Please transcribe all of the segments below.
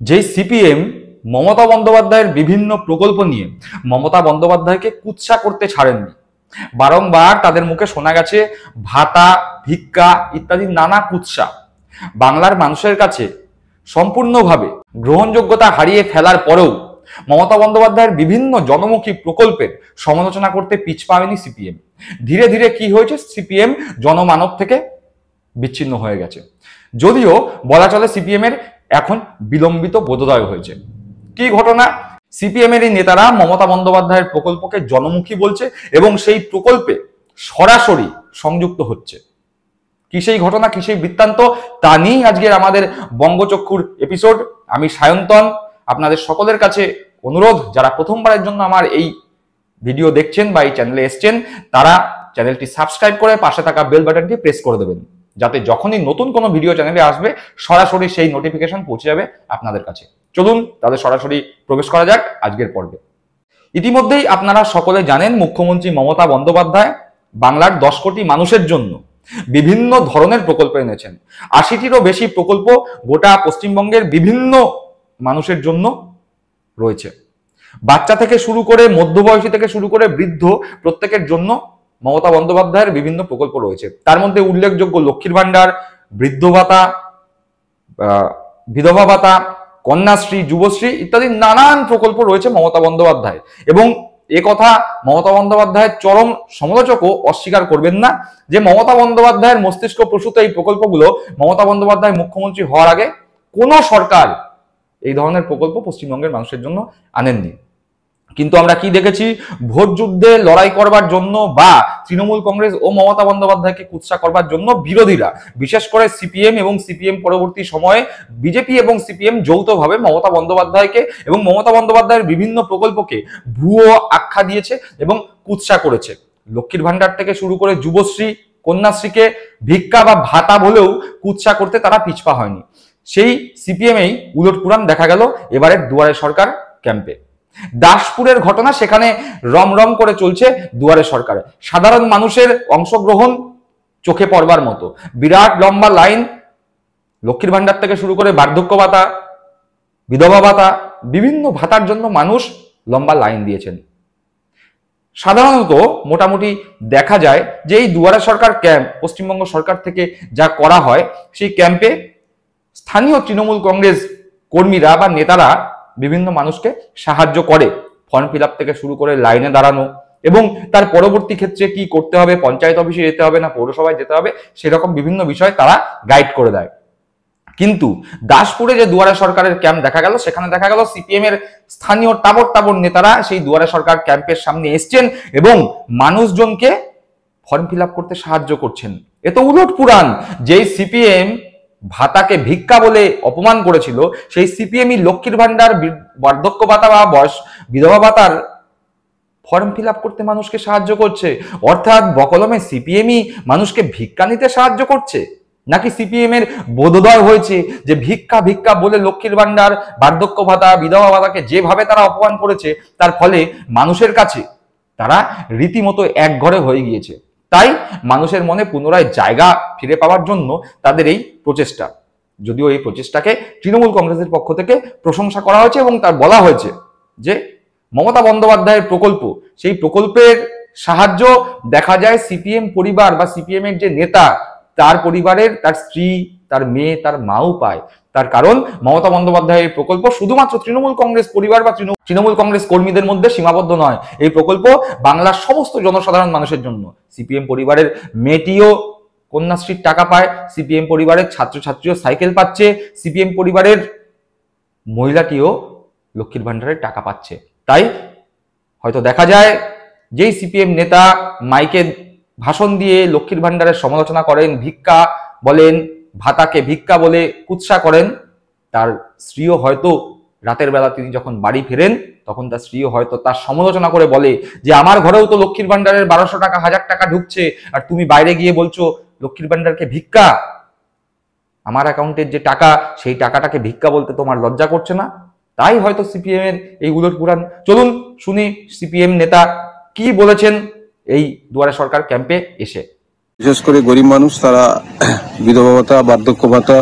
যে সিপিএম মমতা বন্দ্যোপাধ্যায়ের বিভিন্ন প্রকল্প নিয়ে মমতা বন্দ্যোপাধ্যায়কে কুৎসা করতে ছাড়েননি। বারংবার তাদের মুখে শোনা গেছে ভাতা, ভিক্ষা ইত্যাদি নানা কুৎসা। বাংলার মানুষের কাছে সম্পূর্ণভাবে গ্রহণযোগ্যতা হারিয়ে ফেলার পরেও মমতা বন্দ্যোপাধ্যায়ের বিভিন্ন জনমুখী প্রকল্পের সমালোচনা করতে পিছ পায়নি সিপিএম। ধীরে ধীরে কি হয়েছে, সিপিএম জনমানব থেকে বিচ্ছিন্ন হয়ে গেছে। যদিও বলা চলে সিপিএম এর এখন বিলম্বিত বোধোদয় হয়েছে। কি ঘটনা? সিপিএম এর এই নেতারা মমতা বন্দ্যোপাধ্যায়ের প্রকল্পকে জনমুখী বলছে এবং সেই প্রকল্পে সরাসরি সংযুক্ত হচ্ছে। কি সেই ঘটনা, কি সেই বৃত্তান্ত, তা নিয়েই আজকের আমাদের বঙ্গচক্ষুর এপিসোড। আমি সায়ন্তন। আপনাদের সকলের কাছে অনুরোধ, যারা প্রথমবারের জন্য আমার এই ভিডিও দেখছেন বা এই চ্যানেলে এসছেন, তারা চ্যানেলটি সাবস্ক্রাইব করে পাশে থাকা বেল বাটনটি প্রেস করে দেবেন, যাতে যখনই নতুন কোনো ভিডিও চ্যানেলে আসবে সরাসরি সেই নোটিফিকেশন পৌঁছে যাবে আপনাদের কাছে। চলুন তাহলে সরাসরি প্রবেশ করা যাক আজকের পর্বে। ইতিমধ্যেই আপনারা সকলে জানেন, মুখ্যমন্ত্রী মমতা বন্দ্যোপাধ্যায় বাংলার 10 কোটি মানুষের জন্য বিভিন্ন ধরনের প্রকল্প এনেছেন। 80টিরও বেশি প্রকল্প গোটা পশ্চিমবঙ্গের বিভিন্ন মানুষের জন্য রয়েছে। বাচ্চা থেকে শুরু করে, মধ্যবয়সী থেকে শুরু করে বৃদ্ধ, প্রত্যেকের জন্য মমতা বন্দ্যোপাধ্যায়ের বিভিন্ন প্রকল্প রয়েছে। তার মধ্যে উল্লেখযোগ্য লক্ষ্মীর ভান্ডার, বৃদ্ধ ভাতা, বিধবা ভাতা, কন্যাশ্রী, যুবশ্রী ইত্যাদি নানান প্রকল্প রয়েছে মমতা বন্দ্যোপাধ্যায়। এবং এ কথা মমতা বন্দ্যোপাধ্যায়ের চরম সমালোচকও অস্বীকার করবেন না যে মমতা বন্দ্যোপাধ্যায়ের মস্তিষ্ক প্রসূত এই প্রকল্পগুলো মমতা বন্দ্যোপাধ্যায় মুখ্যমন্ত্রী হওয়ার আগে কোনো সরকার এই ধরনের প্রকল্প পশ্চিমবঙ্গের মানুষের জন্য আনেননি। কিন্তু আমরা কি দেখেছি, ভোট যুদ্ধে লড়াই করবার জন্য বা তৃণমূল কংগ্রেস ও মমতা বন্দ্যোপাধ্যায়কে কুৎসা করবার জন্য বিরোধীরা, বিশেষ করে সিপিএম এবং সিপিএম পরবর্তী সময়ে বিজেপি এবং সিপিএম যৌথভাবে মমতা বন্দ্যোপাধ্যায়কে এবং মমতা বন্দ্যোপাধ্যায়ের বিভিন্ন প্রকল্পকে ভুয়ো আখ্যা দিয়েছে এবং কুৎসা করেছে। লক্ষ্মীর ভান্ডার থেকে শুরু করে যুবশ্রী, কন্যাশ্রীকে ভিক্ষা বা ভাতা বলেও কুৎসা করতে তারা পিছপা হয়নি। সেই সিপিএমই উলটপুরাণ দেখা গেল এবারের দুয়ারে সরকার ক্যাম্পে। দাসপুরের ঘটনা, সেখানে রমরম করে চলছে দুয়ারে সরকারে। সাধারণ মানুষের অংশগ্রহণ চোখে পড়বার মতো। বিরাট লম্বা লাইন, লক্ষ্মীর ভান্ডার থেকে শুরু করে বার্ধক্য ভাতা, বিধবা ভাতা, বিভিন্ন ভাতার জন্য মানুষ লম্বা লাইন দিয়েছেন। সাধারণত মোটামুটি দেখা যায় যে এই দুয়ারে সরকার ক্যাম্প পশ্চিমবঙ্গ সরকার থেকে যা করা হয়, সেই ক্যাম্পে স্থানীয় তৃণমূল কংগ্রেস কর্মীরা বা নেতারা বিভিন্ন মানুষকে সাহায্য করে। ফর্ম ফিল আপ থেকে শুরু করে লাইনে দাঁড়ানো এবং তার পরবর্তী ক্ষেত্রে কি করতে হবে, পঞ্চায়েত অফিসে যেতে হবে না পৌরসভায় যেতে হবে, সেরকম বিভিন্ন বিষয় তারা গাইড করে দেয়। কিন্তু দাসপুরে যে দুয়ারে সরকারের ক্যাম্প দেখা গেল, সেখানে দেখা গেল সিপিএম এর স্থানীয় টাবর টাবর নেতারা সেই দুয়ারে সরকার ক্যাম্পের সামনে এসছেন এবং মানুষজনকে ফর্ম ফিল আপ করতে সাহায্য করছেন। এ তো উলটপুরাণ। যেই সিপিএম ভাতাকে ভিক্ষা বলে অপমান করেছিল, সেই সিপিএমই লক্ষ্মীর ভান্ডার, বার্ধক্য ভাতা বা বয়স বিধবা ভাতার ফর্ম ফিল আপ করতে মানুষকে সাহায্য করছে। অর্থাৎ বকলমে সিপিএমই মানুষকে ভিক্ষা নিতে সাহায্য করছে, নাকি সিপিএম এর বোধোদয় হয়েছে যে ভিক্ষা ভিক্ষা বলে লক্ষ্মীর ভান্ডার, বার্ধক্য ভাতা, বিধবা ভাতাকে যেভাবে তারা অপমান করেছে, তার ফলে মানুষের কাছে তারা রীতিমতো একঘরে হয়ে গিয়েছে। তাই মানুষের মনে পুনরায় জায়গা ফিরে পাওয়ার জন্য তাদের এই প্রচেষ্টা। যদিও এই প্রচেষ্টাকে তৃণমূল কংগ্রেসের পক্ষ থেকে প্রশংসা করা হয়েছে এবং তার বলা হয়েছে যে মমতা বন্দ্যোপাধ্যায়ের প্রকল্প, সেই প্রকল্পের সাহায্য দেখা যায় সিপিএম পরিবার বা সিপিএম এর যে নেতা, তার পরিবারের, তার স্ত্রী, তার মেয়ে, তার মাও পায়। তার কারণ মমতা বন্দ্যোপাধ্যায়ের প্রকল্প শুধুমাত্র তৃণমূল কংগ্রেস পরিবার বা তৃণমূল কংগ্রেস কর্মীদের মধ্যে সীমাবদ্ধ নয়। এই প্রকল্প বাংলার সমস্ত জনসাধারণ মানুষের জন্য। সিপিএম পরিবারের মেয়েটিও কন্যাশ্রীর টাকা পায়, সিপিএম পরিবারের ছাত্রছাত্রীও সাইকেল পাচ্ছে, সিপিএম পরিবারের মহিলাটিও লক্ষ্মীর ভান্ডারের টাকা পাচ্ছে। তাই হয়তো দেখা যায় যেই সিপিএম নেতা মাইকে ভাষণ দিয়ে লক্ষ্মীর ভান্ডারের সমালোচনা করেন, ভিক্ষা বলেন, ভাতাকে ভিক্ষা বলে কুৎসা করেন, তার স্ত্রীও হয়তো রাতের বেলা তিনি যখন বাড়ি ফেরেন তখন তার স্ত্রীও হয়তো তার সমালোচনা করে বলে যে আমার ঘরেও তো লক্ষ্মীর ভান্ডারের 1200 টাকা, 1000 টাকা ঢুকছে, আর তুমি বাইরে গিয়ে বলছো লক্ষ্মীর ভান্ডারকে ভিক্ষা। আমার অ্যাকাউন্টের যে টাকা, সেই টাকাটাকে ভিক্ষা বলতে তোমার লজ্জা করছে না? তাই হয়তো সিপিএম এর এই উলটপুরাণ। চলুন শুনি সিপিএম নেতা কি বলেছেন এই দুয়ারে সরকার ক্যাম্পে এসে। বিশেষ করে গরিব মানুষ, তারা বিধবা ভাতা, বার্ধক্য ভাতা,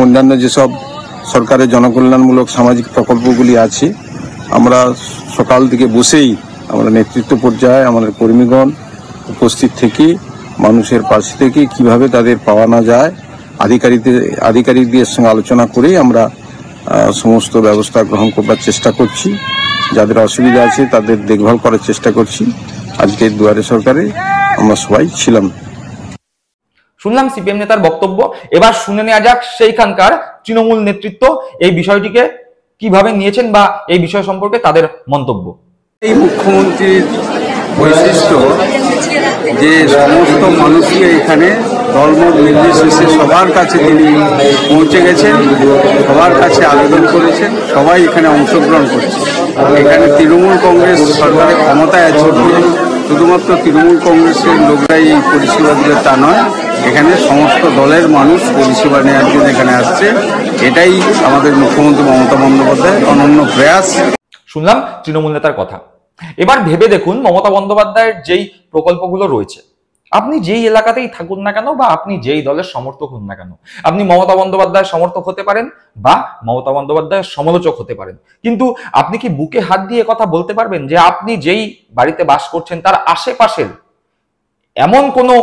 অন্যান্য যেসব সরকারের জনকল্যাণমূলক সামাজিক প্রকল্পগুলি আছে, আমরা সকাল থেকে বসেই আমরা নেতৃত্ব পর্যায়ে আমাদের কর্মীগণ উপস্থিত থেকে মানুষের পাশে থেকে কিভাবে তাদের পাওয়ানো যায় আধিকারিকদের সঙ্গে আলোচনা করেই আমরা সমস্ত ব্যবস্থা গ্রহণ করবার চেষ্টা করছি। যাদের অসুবিধা আছে তাদের দেখভাল করার চেষ্টা করছি। আজকে দুয়ারে সরকারে আমরা সবাই ছিলাম। শুনলাম সিপিএম নেতার বক্তব্য। এবার শুনে নেওয়া যাক সেইখানকার তৃণমূল নেতৃত্ব এই বিষয়টিকে কিভাবে নিয়েছেন বা এই বিষয় সম্পর্কে তাদের মন্তব্য। এই মুখ্যমন্ত্রীর বৈশিষ্ট্য যে সমস্ত মানুষকে এখানে দলমত নির্বিশেষে সবার কাছে তিনি পৌঁছে গেছেন, সবার কাছে আবেদন করেছেন, সবাই এখানে অংশগ্রহণ করছে। এখানে তৃণমূল কংগ্রেস সরকারের ক্ষমতায় আছে, শুধুমাত্র তৃণমূল কংগ্রেসের লোকরাই এই পরিষেবা দিলে তা নয়, এখানে সমস্ত দলের মানুষ পরিষেবা নেওয়ার জন্য এখানে আসছে। এটাই আমাদের মুখ্যমন্ত্রী মমতা বন্দ্যোপাধ্যায়ের অনন্য প্রয়াস। শুনলাম তৃণমূল নেতার কথা। এবার ভেবে দেখুন মমতা বন্দ্যোপাধ্যায়ের যেই প্রকল্পগুলো রয়েছে, আপনি যেই এলাকাতেই থাকুন না কেন বা আপনি যেই দলের সমর্থক হন না কেন, আপনি মমতা বন্দ্যোপাধ্যায়ের সমর্থক হতে পারেন বা মমতা বন্দ্যোপাধ্যায়ের সমালোচক হতে পারেন, কিন্তু আপনি কি বুকে হাত দিয়ে কথা বলতে পারবেন যে আপনি যেই বাড়িতে বাস করছেন তার আশেপাশের এমন কোনো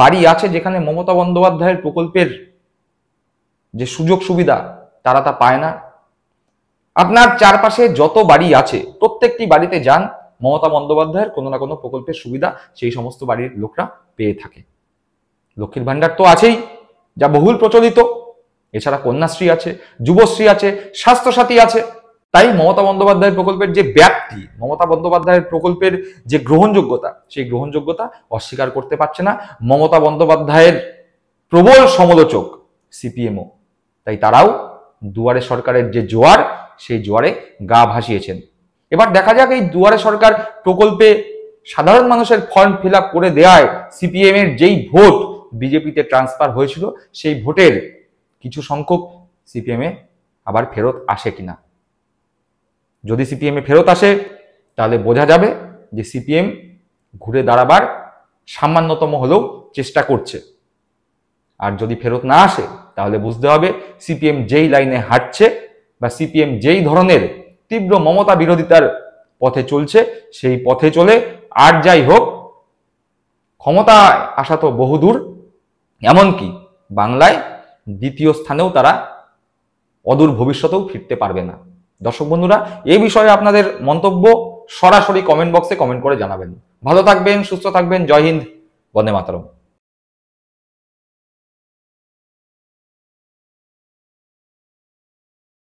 বাড়ি আছে যেখানে মমতা বন্দ্যোপাধ্যায়ের প্রকল্পের যে সুযোগ সুবিধা তারা তা পায় না? আপনার চারপাশে যত বাড়ি আছে প্রত্যেকটি বাড়িতে যান, মমতা বন্দ্যোপাধ্যায়ের কোনো না কোনো প্রকল্পের সুবিধা সেই সমস্ত বাড়ির লোকরা পেয়ে থাকে। লক্ষ্মীর ভান্ডার তো আছেই, যা বহুল প্রচলিত, এছাড়া কন্যাশ্রী আছে, যুবশ্রী আছে, স্বাস্থ্যসাথী আছে। তাই মমতা বন্দ্যোপাধ্যায়ের প্রকল্পের যে ব্যাপ্তি, মমতা বন্দ্যোপাধ্যায়ের প্রকল্পের যে গ্রহণযোগ্যতা, সেই গ্রহণযোগ্যতা অস্বীকার করতে পারছে না মমতা বন্দ্যোপাধ্যায়ের প্রবল সমালোচক সিপিএমও। তাই তারাও দুয়ারে সরকারের যে জোয়ার, সেই জোয়ারে গা ভাসিয়েছেন। এবার দেখা যাক এই দুয়ারে সরকার প্রকল্পে সাধারণ মানুষের ফর্ম ফিল আপ করে দেওয়ায় সিপিএম এর যেই ভোট বিজেপিতে ট্রান্সফার হয়েছিল, সেই ভোটের কিছু সংখ্যক সিপিএম এ আবার ফেরত আসে কিনা। যদি সিপিএম এ ফেরত আসে তাহলে বোঝা যাবে যে সিপিএম ঘুরে দাঁড়াবার সামান্যতম হলেও চেষ্টা করছে। আর যদি ফেরত না আসে তাহলে বুঝতে হবে সিপিএম যেই লাইনে হাঁটছে বা সিপিএম যেই ধরনের তীব্র মমতা বিরোধিতার পথে চলছে, সেই পথে চলে আর যাই হোক ক্ষমতায় আসা তো বহুদূর, এমনকি বাংলায় দ্বিতীয় স্থানেও তারা অদূর ভবিষ্যতেও ফিরতে পারবে না। দর্শক বন্ধুরা, এই বিষয়ে আপনাদের মন্তব্য সরাসরি কমেন্ট বক্সে কমেন্ট করে জানাবেন। ভালো থাকবেন, সুস্থ থাকবেন। জয় হিন্দ, বন্দে মাতরম।